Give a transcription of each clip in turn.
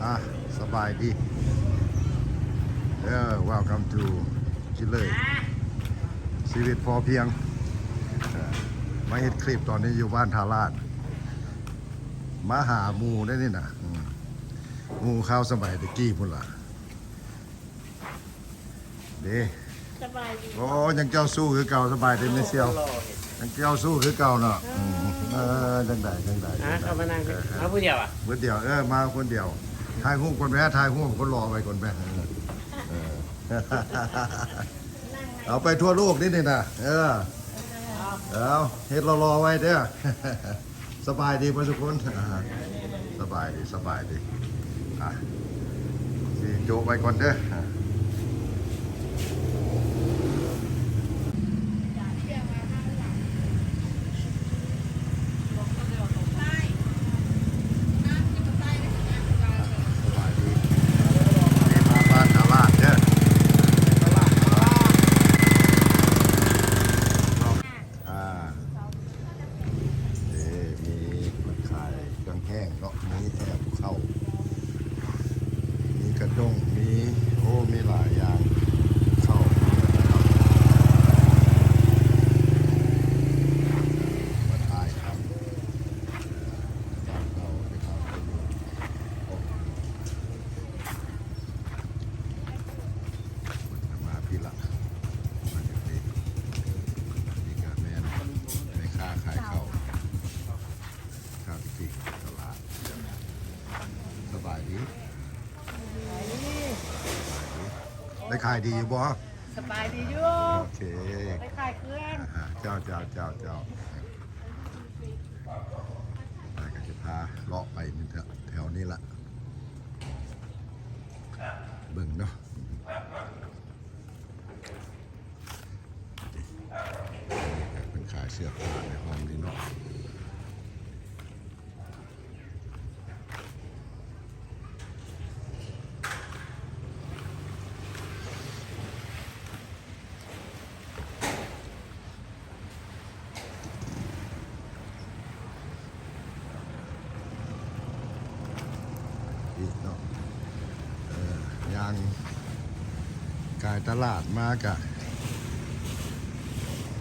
อ่ะสบายดีwelcome to จิเลยชีวิตพอเพียงมาเห็ดคลิปตอนนี้อยู่บ้านทาราชมาหาหมูได้นี่นะหมูข้าวสมัยตะกี้พุ่นล่ะเด้สบายดีโอ้ยังเจ้าสู้คือเก่าสบายดีไม่เซียวยังเจ้าสู้คือเก่าเนาะจังใดเข้ามานั่งมาผู้เดียวอ่ะผู้เดียวมาคนเดียวถ่ายรูปคนแม่ถ่ายรูปคนรอไปคนแม่เอาไปทั่วโลกนิดนึงนะเอาเฮ็ดรอไว้เด้อสบายดีพ่อทุกคนสบายดีสิโจไปก่อนเด้อกระด้งมีหลายอย่างเข้ามาถ่ายทำเราไปทำมาพี่ละมาเด็กๆนี่การแม่ในค่าขายเข้าข้าวที่ตลาดสบายดีได้ขายดีอยู่บ่สบายดีอยู่โอเคได้ขายเครื่องเจ้าก็จะพาเลาะไปแถวนี้ละเบิ่งเนาะเป็นขายเสื้อผ้าในห้องนี้เนาะยังกายตลาดมากะ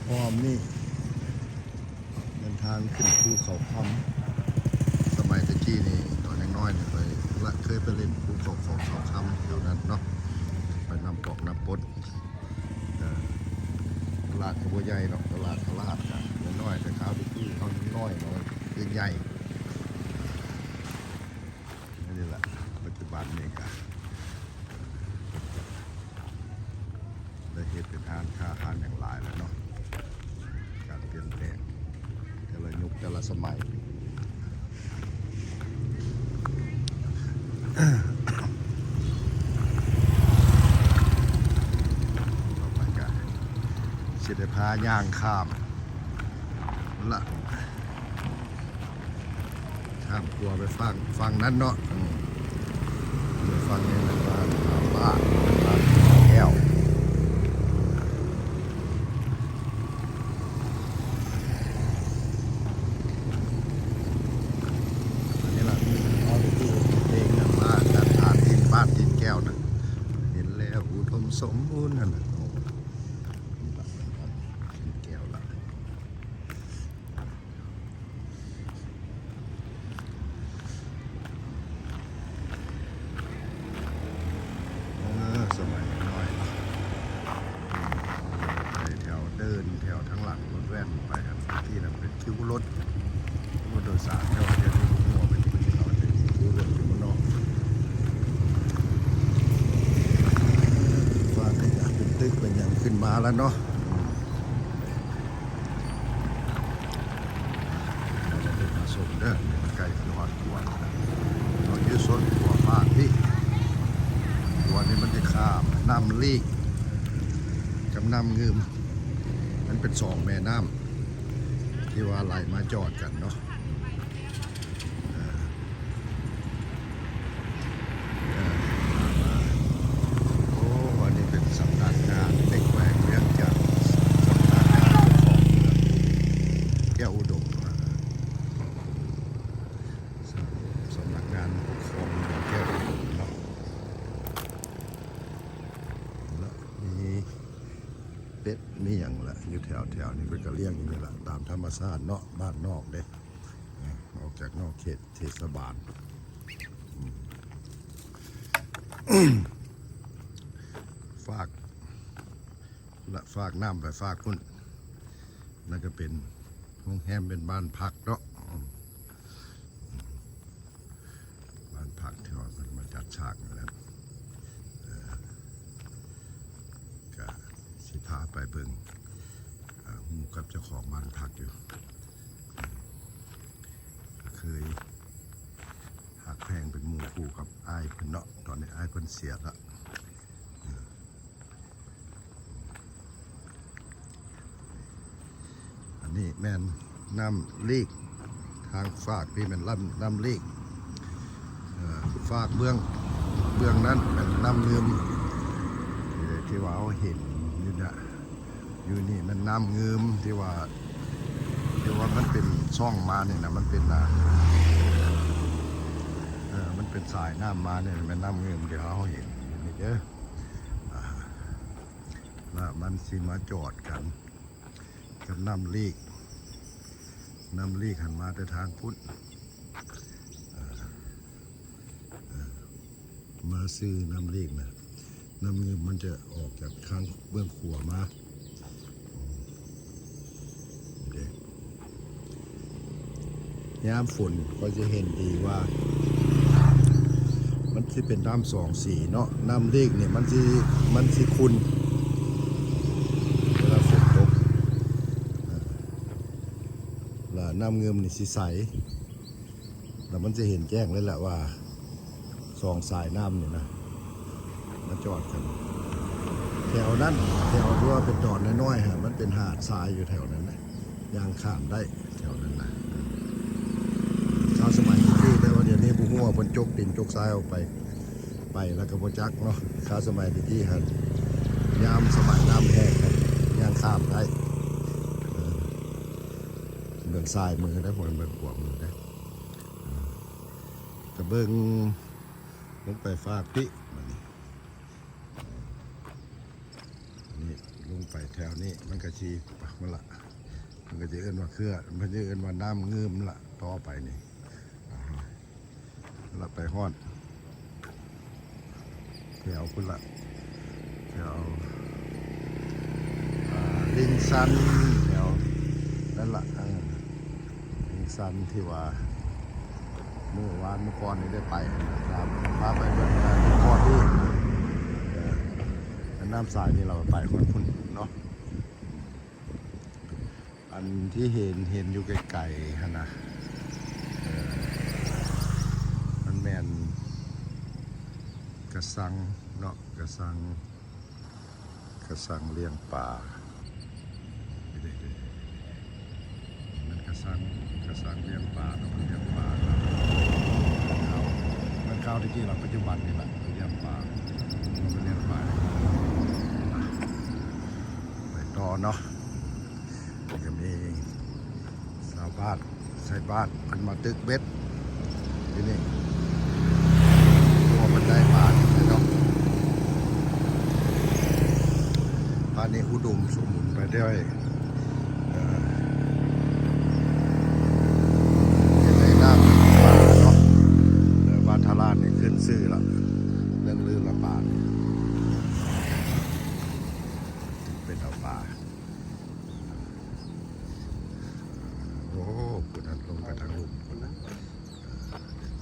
พร้อมนี่เดินทางขึ้นภูเขาคำสมัยตะกี้นี่ตอนน้อยๆเนี่ยเคยไปเล่นภูเขาคำแถวนั้นเนาะไปนำปอกน้ำปดตลาดกระบวยใหญ่เนาะตลาดกันน้อยแต่ข้าวตะกี้เขาน้อยใหญ่นี่แหละปัจจุบันนี่กันได้เหตุเป็นทานค่าทานอย่างหลายแล้วเนาะการเปลี่ยนแปลงแต่ละยุคแต่ละสมัยต่อไปกันเสด็จพาย่างข้ามละข้ามตัวไปฟังนั้นเนาะฟังนี่นะบ้านแก้วสมบูรณ์นั่นแหละแก้วละสมัยน้อยไปแถวเดินแถวทั้งหลังรถแว่นไปครับที่นั่นเป็นคิวรถโดยสารแถวเดียวที่หัวเป็นที่เราจะคิวรถอยู่บนนอกตึกเป็นอย่างขึ้นมาแล้วเนาะเราจะได้มาส่งเด้อไก่ทอดตัวเรายืดส้นตัวฟาดที่ตัวนี้มันจะข้ามน้ำลีกกับน้ำงืมมันเป็นสองแม่น้ำที่ว่าไหลมาจอดกันเนาะสำนักงานเด็กแหวงเวียงจันทร์สำนักงานของเมืองแก้วอุดมสำนักงานของเมืองแก้วอุดม เป็ดมีอย่างละอยู่แถวนี้เป็นกระเลี้ยงอยู่นี่แหละตามธรรมชาติเนาะบ้านนอกเด้ออกจากนอกเขตเทศบาลฝากน้ำไปฝากคุณนั่นก็เป็นโรงแรมเป็นบ้านพักเนาะบ้านพักที่ว่ามันมาจัดฉากนั่นแหละก็สิพาไปเบิ่งหมู่กับเจ้าของบ้านพักอยู่เคยหักแพงเป็นหมู่คู่กับอ้ายเพิ่นเนาะตอนนี้อ้ายเพิ่นเสียละอันนี้แม่นน้ำลีกทางฝากพี่เป็นน้ำลีกฝากเบื้องนั้นเป็นน้ำเงิมที่ว่าเอาเห็นอยู่เนี่ยอยู่นี่มันน้ำเงิมที่ว่ามันเป็นช่องมาเนี่ยนะมันเป็นมันเป็นสายน้ำมาเนี่ยมันน้ำเงิมเดี๋ยวเขาเห็นนี่เด้อแล้วมันสิมาจอดกันกับน้ำลีกหันมาแต่ทางพุทธมาซื้อน้ำลีกนะน้ำเงิมมันจะออกจากข้างเบื้องขวามาเด็กยามฝนก็จะเห็นดีว่ามันที่เป็นน้ำสองสีเนาะน้ำลีกเนี่ยมันสิคุณเวลาฝนตกแล้วน้ำเงิมนี่สิใสแล้วมันจะเห็นแจ้งเลยแหละว่าสองสายน้ำเนี่ยนะมาจอดกันแถวนั้นแถวที่ว่าเป็นดอนน้อยๆฮะมันเป็นหาดทรายอยู่แถวนั้นนะยางข้ามได้แถวนั้นนะชาวสมัยที่แต่ว่าเดี๋ยวนี้ผู้หัวบนจกดินจกทรายออกไปแล้วก็บจักเนาะชาวสมัยที่ฮะยามสมัยน้ำแห้งยางข้ามได้เบื้องซ้ายมือได้ผลเบื้องขวามือได้กระเบื้องลงไปฝากพี่นี่ลงไปแถวนี้มันก็ชีมันละมันก็จะเอื้อนว่าเครือมันจะเอื้อนว่าน้ำเงื่อมละต่อไปนี่ละไปฮอดแถวคุณละแถวลิงซันแถวนั่นละลิงซันที่ว่าเมื่อก่อนนี่ได้ไปครับพาไปเบิ่งพ่อที่น้ำสายนี่เราไปคนพุ่นเนาะอันที่เห็นอยู่ไกลๆฮะนะมันแมนกระสังเนาะกระสังเลี้ยงปลามันกระสังเลี้ยงปลาเนาะมันเลี้ยงปลามันเข้าที่จริงเราปัจจุบันนี่แหละเลี้ยงปลามันเลี้ยงปลาไปต่อเนาะก็มีชาวบ้านใช้บ้านมันมาตึกเบ็ดที่นี่ตัวมันได้ปลาเลยเนาะปลานี้อุดมสมบูรณ์ไปด้วยทารานี่ขึ้นซื่อละเรื่องลือละปาเป็นเอาปลาโอ้คุณนั้นลงไปทางลุ่มคนนั้น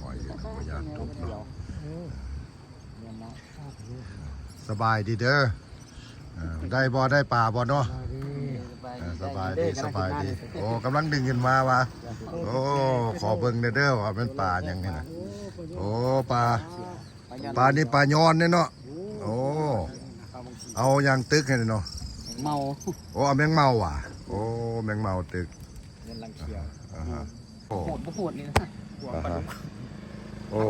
หอยอยู่พยานทุบเนาะสบายดีเด้อได้บ่ได้ปลาบ่เนาะสบายดีโอ้กำลังดึงเงินมาวะโอ้ขอเบิ่งเด้อว่าเป็นปลาอย่างนี้นะโอ้ปลานี่ปลาย้อนเนี่ยเนาะโอ้เอาอย่างตึกให้เนาะเมา โอ้เอาแมงเมาว่ะโอ้แมงเมาตึกเงินลังเขียวโอ้โหดนี่นะโอ้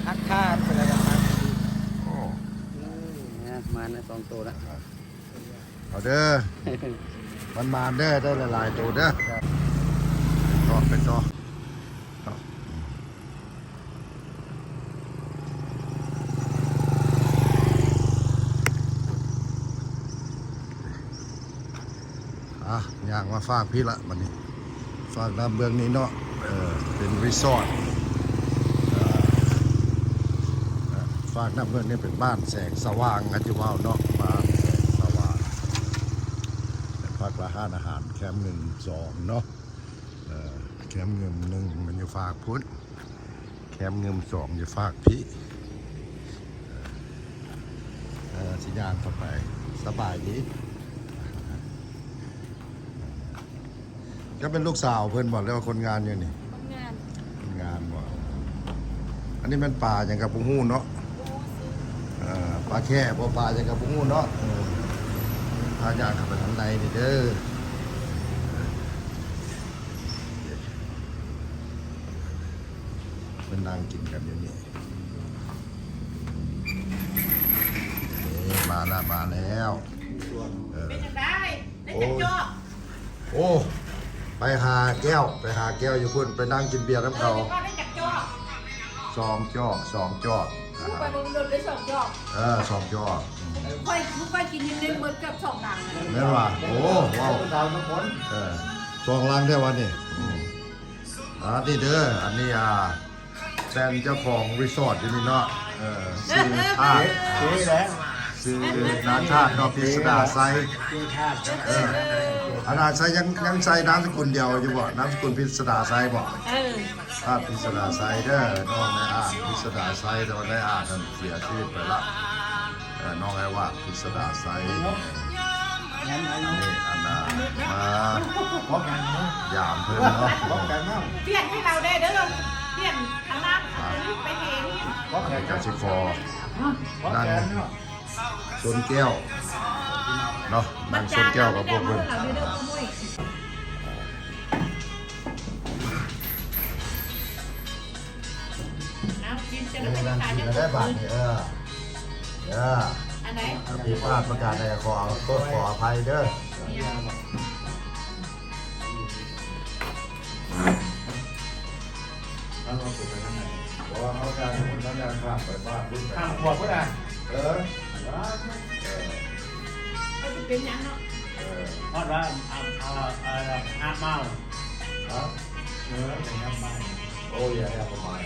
ฮักค่าอะไรอย่างนั้นโอ้มานะ2 ตัวแล้วเอาเด้อมันมาเด้อได้หลายๆตัวเด้อต่อไปต่อ อย่างมาฝากพี่ละมันนี้ฝากน้ำเบื้องนี้เนาะเป็นรีสอร์ทฝากน้ำเบื้องนี้เป็นบ้านแสงสว่างอาจิวาวเนาะบ้านแสงสว่างพักละห้าอาหารแคมป์1 2เนาะแคมป์เงิม1มันอยู่ฝากพุทธแคมป์เงิม2อยู่ฝากพี่สิยานเข้าไปสบายดีก็เป็นลูกสาวเพื่อนบอกแล้วว่าคนงานอยู่นี่ งาน คนงานบอกอันนี้มันป่าอย่างกับปุ้งหูเนาะปลาแค่พอป่าอย่างกับปุ้งหูเนาะพาญาติเข้าไปทางในนี่เด้อเป็นนางกินกันอยู่นี่มาแล้วเป็นจังได้ได้จังจอก โอ้ไปหาแก้วอยู่พุ่นไปนั่งกินเบียร์น้ำเขา ก็ได้จังจอก 2 จอก ลูกไปมึงโดนได้2จอก 2 จอก ค่อยกินยังได้หมดกับ2ดัง แม่นว่าโอ้ว้าว ดาวทุกคน 2 ลังได้วันนี้นี่เด้ออันนี้แฟนเจ้าของรีสอร์ทอยู่นี่เนาะชื่อชาติ แล้ว ชื่อนางชาติเนาะพิสดาไซ ชื่อชาติ อาณาไซยังใส่นามสกุลเดียวอยู่บ่นามสกุลพิสดาไซบ่ ชาติพิสดาไซเด้อน้องนายอาจพิสดาไซแต่ว่านายอาจนั้นเสียชีวิตไปละน้องไอ้ว่าพิสดาไซนี่อันน่ะมา พบกันเนาะ ยามเพิ่นเนาะ พบกันเนาะ เปลี่ยนให้เราได้เด้อเปลี่ยนทางล่างไปเอง พบกัน กาสิคอ พบกันเนาะ ชนแก้วเนาะนั่งชนแก้วกับพวกเพิ่น น้ำกินจะ นี่ ได้ นั่ง ขาย กิน จะ ได้บาทนี่อันไหน พี่พลาดประกาศในขออภัยเด้อถ้าเราไปทางไหนบอกว่าเขาการข้ามไปบ้านรุ่น ข้ามขวบก็ได้ ก็จะเป็นยังเนาะ เพราะว่าห้ามเมาแต่ห้ามเมา โอ้ยอย่าประมาณ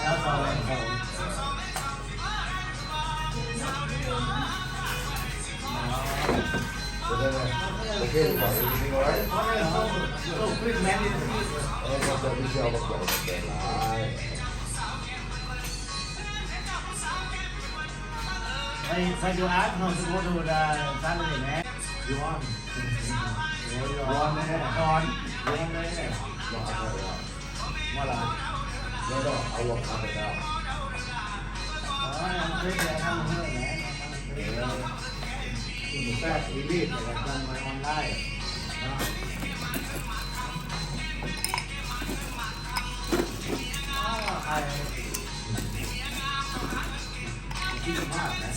แล้วต่อเลย โอเคขออีกนิดหน่อย ลูกครึ่งแม่นี่ เราจะมีเชี่ยวกับเกี่ยวกับแกนลาย ไปดูอาร์ตเราสมมติดูได้ตั้งเลยไหมย้อนเลยย้อนเลยว่าอะไร แล้วก็เอาลงทำไปแล้ว อ๋อเพื่อนทำเพื่อนไหมคุณแท้ซีรีส์แต่ทำมาออนไลน์ที่มากนะ